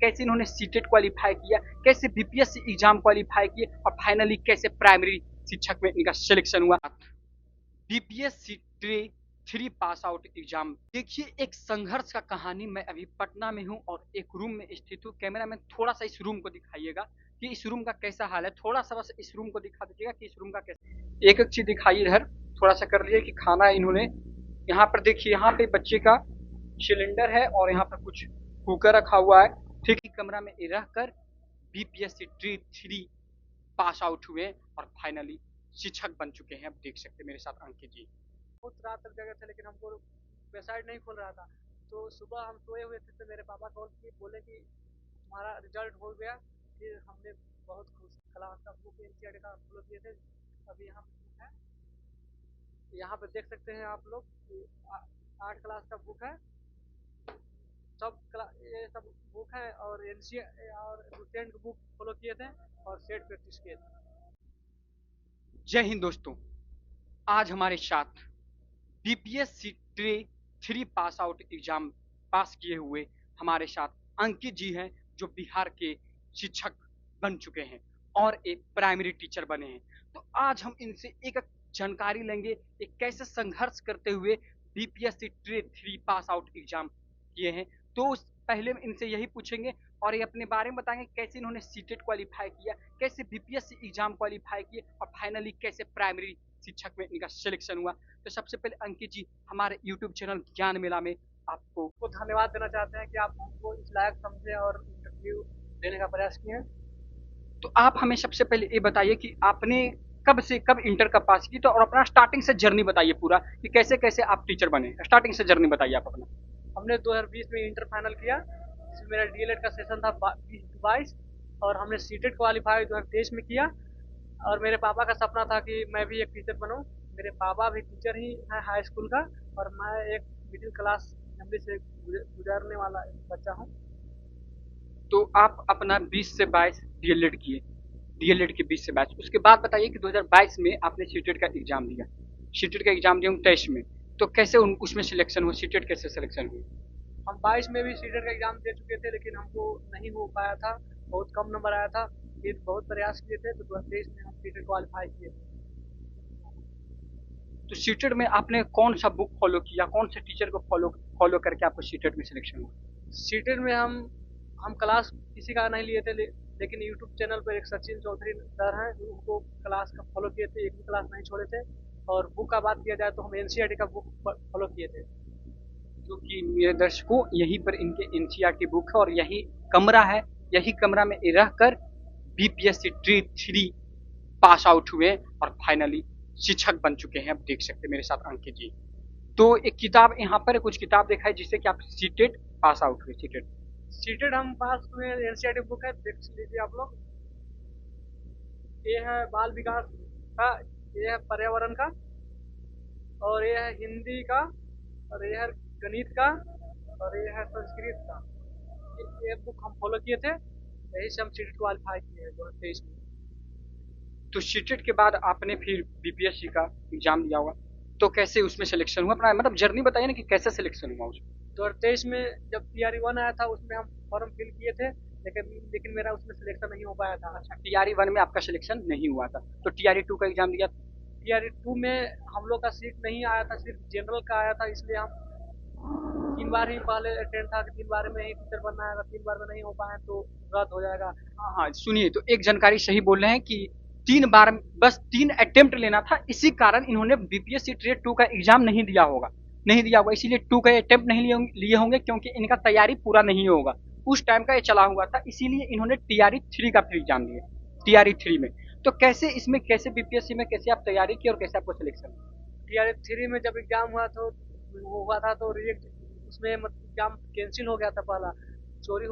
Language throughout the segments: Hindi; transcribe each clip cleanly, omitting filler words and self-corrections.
कैसे इन्होंने सीटेट क्वालिफाई किया, कैसे बीपीएससी एग्जाम क्वालिफाई किए और फाइनली कैसे प्राइमरी शिक्षक में इनका सिलेक्शन हुआ। BPSC tray 3 pass out exam. देखिए एक संघर्ष का कहानी। मैं अभी पटना में हूँ और एक रूम में स्थित हूँ। कैमरा में थोड़ा सा इस रूम को दिखाइएगा कि इस रूम का कैसा हाल है। थोड़ा सा बस इस रूम को दिखा दीजिएगा कि इस रूम का कैसा। एक एक चीज दिखाइए। इधर थोड़ा सा कर लिए कि खाना इन्होंने यहाँ पर देखिए, यहाँ पे बच्चे का सिलेंडर है और यहाँ पर कुछ कुकर रखा हुआ है। ठीक ही कमरा में रह कर बीपीएससी ट्रे 3 पास आउट हुए और फाइनली शिक्षक बन चुके हैं। अब देख सकते हैं मेरे साथ अंकित जी। बहुत रात तक जगह थे लेकिन हमको वेबसाइट नहीं खोल रहा था। तो सुबह हम सोए हुए थे तो मेरे पापा कॉल किए, बोले कि तुम्हारा रिजल्ट हो गया। फिर हमने बहुत खुश क्लास का बुक एनसीईआरटी का फॉलो किए थे। अभी यहाँ है, यहाँ पे देख सकते हैं आप लोग, 8 क्लास का बुक है। ये सब बुक है और एनसीईआरटी और टेंथ बुक फॉलो किए थे और सेट प्रैक्टिस किए थे। जय हिंद दोस्तों। आज हमारे साथ BPSC tray 3 pass out exam पास किए हुए हमारे साथ अंकित जी हैं, जो बिहार के शिक्षक बन चुके हैं और एक प्राइमरी टीचर बने हैं। तो आज हम इनसे एक जानकारी लेंगे कि कैसे संघर्ष करते हुए BPSC tray 3 pass out exam किए हैं। तो पहले इनसे यही पूछेंगे और ये अपने बारे में बताएंगे कैसे इन्होंने सीटेट क्वालिफाई किया, कैसे बीपीएससी एग्जाम क्वालिफाई किए और फाइनली कैसे प्राइमरी शिक्षक में इनका सिलेक्शन हुआ। तो सबसे पहले अंकित जी, हमारे यूट्यूब चैनल ज्ञान मेला में आपको धन्यवाद देना चाहते हैं कि आप हमको इस लायक समझे और इंटरव्यू देने का प्रयास किए। तो आप हमें सबसे पहले ये बताइए कि आपने कब से कब इंटर का पास की, तो और अपना स्टार्टिंग से जर्नी बताइए पूरा कि कैसे कैसे आप टीचर बने। स्टार्टिंग से जर्नी बताइए आप अपना। हमने 2020 में इंटर फाइनल किया, जिसमें मेरा डीएलएड का सेशन था 2022 और हमने सीटेट क्वालिफाई 2023 में किया। और मेरे पापा का सपना था कि मैं भी एक टीचर बनूं। मेरे पापा भी टीचर ही हैं हाई स्कूल का और मैं एक मिडिल क्लास फैमिली से गुजरने वाला बच्चा हूं। तो आप अपना 20 से 22 डीएलएड किए, डीएलएड के 20 से 22, उसके बाद बताइए कि 2022 में आपने सीटेट का एग्जाम दिया। सीटेट का एग्जाम दिया 23 में, तो कैसे उसमें सिलेक्शन हुआ, सीटेट कैसे सिलेक्शन हुई? हम 22 में भी सीटेट का एग्जाम दे चुके थे लेकिन हमको नहीं हो पाया था, बहुत कम नंबर आया था। फिर बहुत प्रयास किए थे तो 2023 में हम सीटेट क्वालिफाई किए थे। तो सीटेट में आपने कौन सा बुक फॉलो किया, कौन से टीचर को फॉलो करके आपको सीटेट में सिलेक्शन हुआ? सीटेट में हम क्लास किसी का नहीं लिए थे, लेकिन यूट्यूब चैनल पर एक सचिन चौधरी सर हैं जो उनको क्लास का फॉलो किए थे, एक भी क्लास नहीं छोड़े थे। और बुक का बात किया जाए तो हम एनसीईआरटी का बुक फॉलो किए थे। जो कि मेरे दर्शकों यहीं पर इनके एनसीईआरटी बुक है और यही कमरा है, यही कमरा में रहकर बीपीएससी ट्रे 3 पास आउट हुए और फाइनली शिक्षक बन चुके हैं। अब देख सकते हैं मेरे साथ अंकित जी। तो एक किताब यहाँ पर कुछ किताब देखा है जिससे कि आप सीटेट पास आउट हुए। सीटेट हम पास हुए, एनसीईआरटी बुक है, देख लीजिए आप लोग। ये है बाल विकास का, ये है पर्यावरण का, और ये है हिंदी का, और ये है गणित का, और ये है संस्कृत का। ये बुक हम फॉलो किए थे, यही से हम सीटेट क्वालिफाई किए हैं 2023 में। तो सीटेट के बाद आपने फिर बीपीएससी का एग्जाम दिया होगा, तो कैसे उसमें सिलेक्शन हुआ? अपना मतलब जर्नी बताइए ना कि कैसे सिलेक्शन हुआ उसमें। 2023 में जब टीआरई 1 आया था उसमें हम फॉर्म फिल किए थे, लेकिन मेरा उसमें सिलेक्शन नहीं हो पाया था। अच्छा, टीआरई 1 में आपका सिलेक्शन नहीं हुआ था, तो टीआरई 2 का एग्जाम दिया? टीआरई 2 में हम लोग का सीट नहीं आया था, सिर्फ जनरल का आया था, इसलिए हम 3 बार ही पहले अटेंड था कि 3 बार में ही टीचर बनना है, अगर 3 बार में नहीं हो पाए तो रद्द हो जाएगा। हाँ हाँ, सुनिए, तो एक जानकारी सही बोल रहे हैं कि 3 बार, बस 3 अटेम्प्ट लेना था, इसी कारण इन्होंने बीपीएससी ट्रे 2 का एग्जाम नहीं दिया होगा, इसीलिए 2 का अटेम्प्ट नहीं लिए होंगे क्योंकि इनका तैयारी पूरा नहीं होगा। उस टाइम का ये चला हुआ था, इसीलिए इन्होंने टीआरई 3 का फिर एग्जाम दिया। टीआरई 3 में तो कैसे बीपीएससी में कैसे आप तैयारी की और कैसे आपको सिलेक्शन? टीआरई 3 में जब एग्जाम हुआ तो रिजेक्ट, उसमें एग्जाम कैंसिल हो गया था। पहला चोरी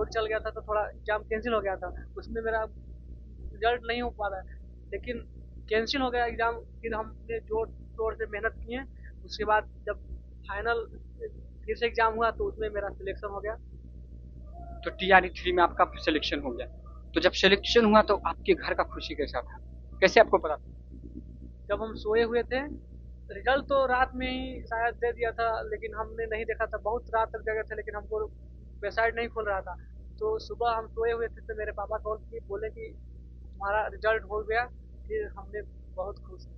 चल गया था तो थोड़ा एग्जाम कैंसिल हो गया था, उसमें मेरा रिजल्ट नहीं हो पा रहा है, लेकिन कैंसिल हो गया एग्जाम। फिर हमने जोर शोर से मेहनत किए, उसके बाद जब फाइनल फिर से एग्जाम हुआ तो उसमें मेरा सिलेक्शन हो गया। तो टीआरई 3 में आपका सिलेक्शन हो गया, तो जब सिलेक्शन हुआ तो आपके घर का खुशी कैसा था, कैसे आपको पता? जब हम सोए हुए थे, रिजल्ट तो रात में ही शायद दे दिया था लेकिन हमने नहीं देखा था, बहुत रात तक जगह थे लेकिन हमको वेबसाइट नहीं खोल रहा था। तो सुबह हम सोए हुए थे तो मेरे पापा कॉल किए, बोले कि तुम्हारा रिजल्ट हो गया। फिर हमने बहुत खुश हैं।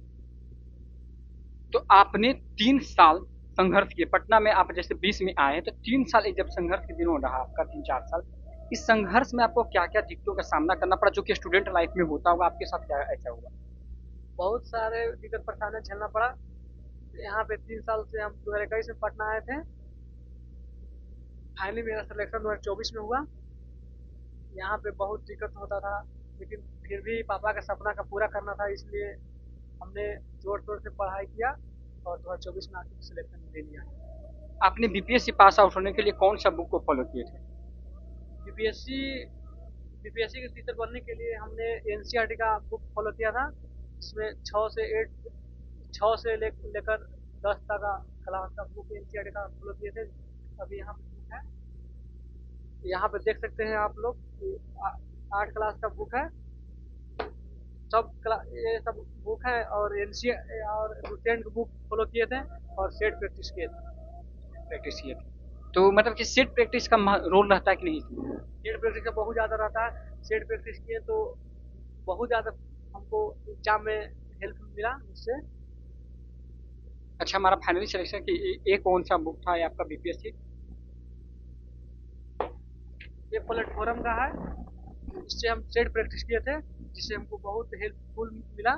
तो आपने 3 साल संघर्ष किए पटना में, आप जैसे 20 में आए हैं तो 3 साल एक जब संघर्ष के दिनों रहा आपका 3-4 साल, इस संघर्ष में आपको क्या क्या दिक्कतों का सामना करना पड़ा जो कि स्टूडेंट लाइफ में होता होगा, आपके साथ क्या ऐसा हुआ? बहुत सारे दिक्कत परेशानियां झेलना पड़ा। यहाँ पे 3 साल से हम 2021 में पटना आए थे। फाइनली मेरा सिलेक्शन 2024 में हुआ। यहाँ पे बहुत दिक्कत होता था, लेकिन फिर भी पापा का सपना का पूरा करना था, इसलिए हमने जोर शोर से पढ़ाई किया और 2024 में आके सिलेक्शन ले लिया। आपने बीपीएससी पास आउट होने के लिए कौन सा बुक को फॉलो किए थे? बीपीएससी बीपीएससी के टीचर बनने के लिए हमने एनसीईआरटी का बुक फॉलो किया था, जिसमें 6 से लेकर 10 तक का क्लास का बुक एनसीईआरटी का फॉलो किए थे। अभी यहाँ पे बुक है, यहाँ पे देख सकते हैं आप लोग, 8 क्लास का बुक है। ये सब बुक है और एनसी और लुसेंट बुक फॉलो किए थे और सेट प्रैक्टिस किए थे। तो मतलब कि सेट प्रैक्टिस का रोल रहता है कि नहीं इसमें? सेट प्रैक्टिस का बहुत ज़्यादा रहता है। सेट प्रैक्टिस किए तो बहुत ज़्यादा हमको एग्जाम में हेल्प मिला उससे। अच्छा, हमारा फाइनली सिलेक्शन की ये कौन सा बुक था ये आपका बीपीएससी? ये प्लेटफॉर्म का है, इससे हम सेट प्रैक्टिस किए थे, जिससे हमको बहुत हेल्पफुल मिला।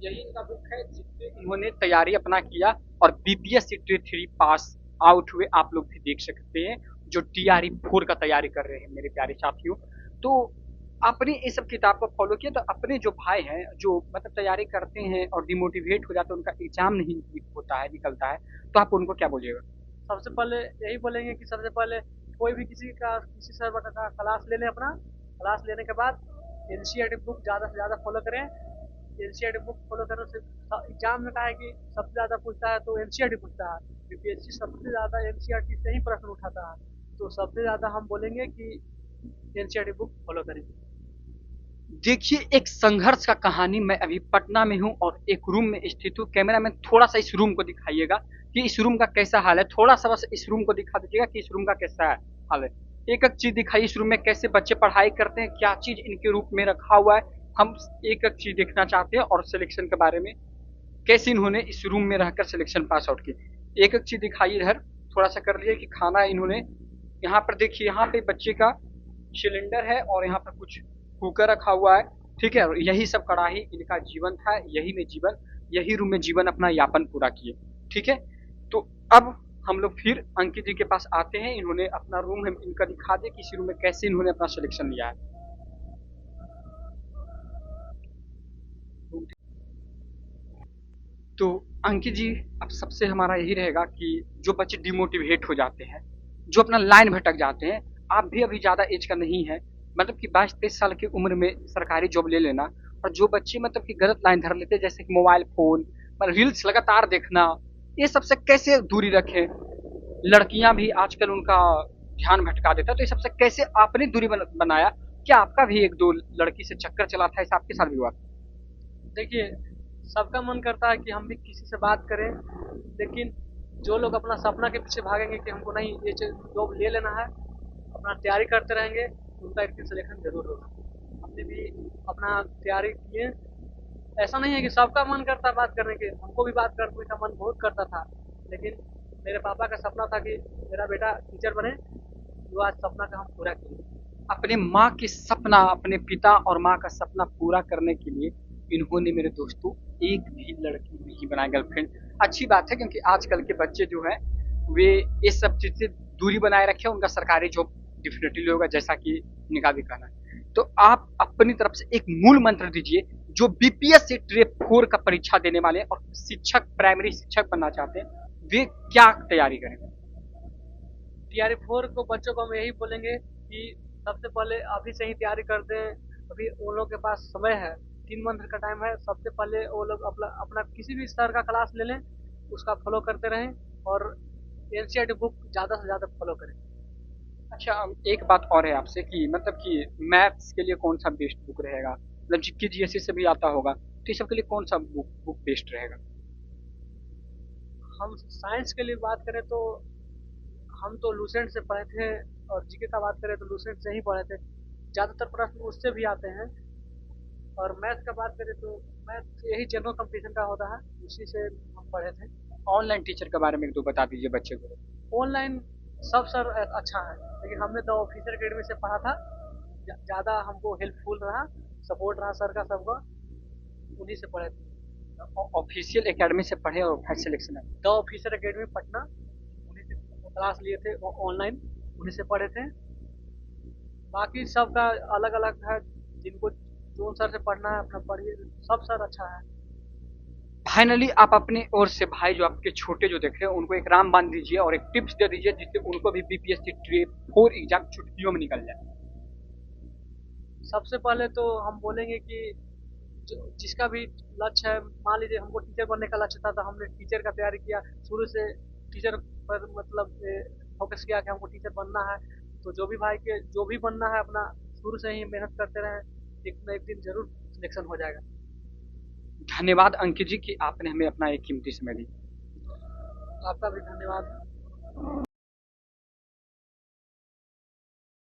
यही इनका बुक है जिससे इन्होंने तैयारी अपना किया और बीपीएससी टी 3 पास आउट हुए, आप लोग भी देख सकते हैं जो टीआरई 4 का तैयारी कर रहे हैं मेरे प्यारे साथियों। तो आपने ये सब किताब को फॉलो किया, तो अपने जो भाई हैं जो मतलब तैयारी करते हैं और डिमोटिवेट हो जाते हैं, उनका एग्जाम नहीं होता है, निकलता है, तो आप उनको क्या बोलिएगा? सबसे पहले यही बोलेंगे कि सबसे पहले कोई भी किसी सर का क्लास ले लें। अपना क्लास लेने के बाद एनसीईआरटी बुक ज़्यादा से ज़्यादा फॉलो करें। एनसीईआरटी बुक फॉलो करने से एग्जाम में कहा है कि सबसे ज़्यादा पूछता है तो एनसीईआरटी पूछता है। बीपीएससी सबसे ज़्यादा एनसीईआरटी से ही प्रश्न उठाता है, तो सबसे ज़्यादा हम बोलेंगे कि एनसीईआरटी बुक फॉलो करें। देखिए, एक संघर्ष का कहानी। मैं अभी पटना में हूँ और एक रूम में स्थित हूँ। कैमरा मैन थोड़ा सा इस रूम को दिखाइएगा कि इस रूम का कैसा हाल है, थोड़ा सा बस इस रूम को दिखा दीजिएगा कि इस रूम का कैसा हाल है। एक एक चीज दिखाइए इस रूम में, कैसे बच्चे पढ़ाई करते हैं, क्या चीज इनके रूप में रखा हुआ है, हम एक एक चीज देखना चाहते हैं। और सिलेक्शन के बारे में कैसे इन्होंने इस रूम में रहकर सिलेक्शन पास आउट किए, एक एक चीज दिखाइए। इधर थोड़ा सा कर लिए कि खाना इन्होंने यहाँ पर देखिए, यहाँ पे बच्चे का सिलेंडर है और यहाँ पर कुछ कुकर रखा हुआ है, ठीक है। यही सब कड़ाही इनका जीवन था, यही रूम में जीवन अपना यापन पूरा किए, ठीक है। तो अब हम लोग फिर अंकित जी के पास आते हैं। इन्होंने अपना रूम हम इनका दिखा दे कि इस रूम में कैसे इन्होंने अपना सिलेक्शन लिया है। तो अंकित जी, अब सबसे हमारा यही रहेगा कि जो बच्चे डिमोटिवेट हो जाते हैं, जो अपना लाइन भटक जाते हैं, आप भी अभी ज़्यादा एज का नहीं है, मतलब कि 22-23 साल की उम्र में सरकारी जॉब ले लेना, और जो बच्चे मतलब कि गलत लाइन धर लेते हैं जैसे कि मोबाइल फोन, रील्स लगातार देखना, ये सबसे कैसे दूरी रखें? लड़कियां भी आजकल उनका ध्यान भटका देता है, तो ये सबसे कैसे आपने दूरी बनाया? क्या आपका भी 1-2 लड़की से चक्कर चला था, ऐसा आपके साथ भी हुआ? देखिए, सबका मन करता है कि हम भी किसी से बात करें, लेकिन जो लोग अपना सपना के पीछे भागेंगे कि हमको नहीं ये जॉब ले लेना है, अपना तैयारी करते रहेंगे, उनका एक दिन सिलेक्शन जरूर होगा। हमने भी अपना तैयारी किए। ऐसा नहीं है कि सबका मन करता है बात करने के, हमको भी बात करने का मन बहुत करता था, लेकिन मेरे पापा का सपना था कि मेरा बेटा टीचर बने, जो आज सपना का हम पूरा किए। अपने माँ के सपना, अपने पिता और माँ का सपना पूरा करने के लिए इन्होंने मेरे दोस्तों एक भी लड़की नहीं बनाई गर्लफ्रेंड। अच्छी बात है, क्योंकि आजकल के बच्चे जो हैं वे इस सब चीज से दूरी बनाए रखे, उनका सरकारी जॉब डेफिनेटली होगा, जैसा कि इनका भी कहना है। तो आप अपनी तरफ से एक मूल मंत्र दीजिए, जो बीपीएससी ट्रेड 4 का परीक्षा देने वाले हैं और शिक्षक, प्राइमरी शिक्षक बनना चाहते हैं, वे क्या तैयारी करें? टीआरई 4 को बच्चों को हम यही बोलेंगे कि सबसे पहले अभी से ही तैयारी कर दें। अभी उन लोगों के पास समय है, 3 मंथ का टाइम है। सबसे पहले वो लोग अपना किसी भी सर का क्लास ले लें, उसका फॉलो करते रहें और एनसीईआरटी बुक ज़्यादा से ज़्यादा फॉलो करें। अच्छा, एक बात और है आपसे कि मतलब कि मैथ्स के लिए कौन सा बेस्ट बुक रहेगा? मतलब जीके जीएससी से भी आता होगा, तो इस सब के लिए कौन सा बुक बेस्ट रहेगा? हम साइंस के लिए बात करें तो हम तो लूसेंट से पढ़े थे, और जीके का बात करें तो लूसेंट से ही पढ़े थे। ज़्यादातर प्रश्न उससे भी आते हैं। और मैथ का बात करें तो मैथ यही जनरल कंपटीशन का होता है, उसी से हम पढ़े थे। ऑनलाइन टीचर के बारे में एक दो बता दीजिए बच्चे को। ऑनलाइन सब सर अच्छा है, लेकिन हमने द ऑफिसर अकेडमी से पढ़ा था। ज़्यादा हमको हेल्पफुल रहा, सपोर्ट रहा सर का सबका, उन्हीं से पढ़े थे। ऑफिशियल एकेडमी से पढ़े और फर्स्ट सिलेक्शन है। द ऑफिसर अकेडमी पटना, उन्हीं से क्लास लिए थे ऑनलाइन, उन्हीं से पढ़े थे। बाकी सबका अलग अलग है, जिनको जोन सर से पढ़ना है अपना पढ़िए, सब सर अच्छा है। फाइनली आप अपने ओर से भाई जो आपके छोटे जो देख रहे हैं उनको एक राम बांध दीजिए और एक टिप्स दे दीजिए जिससे उनको भी बीपीएससी ट्रे 4 एग्जाम छुट्टियों में निकल जाए। सबसे पहले तो हम बोलेंगे कि जिसका भी लक्ष्य है, मान लीजिए हमको टीचर बनने का लक्ष्य था तो हमने टीचर का तैयारी किया, शुरू से टीचर पर मतलब फोकस किया कि हमको टीचर बनना है। तो जो भी भाई के जो भी बनना है अपना शुरू से ही मेहनत करते रहें, एक न एक दिन जरूर सिलेक्शन हो जाएगा। धन्यवाद अंकित जी कि आपने हमें अपना एक कीमती समय दिया। आपका भी धन्यवाद।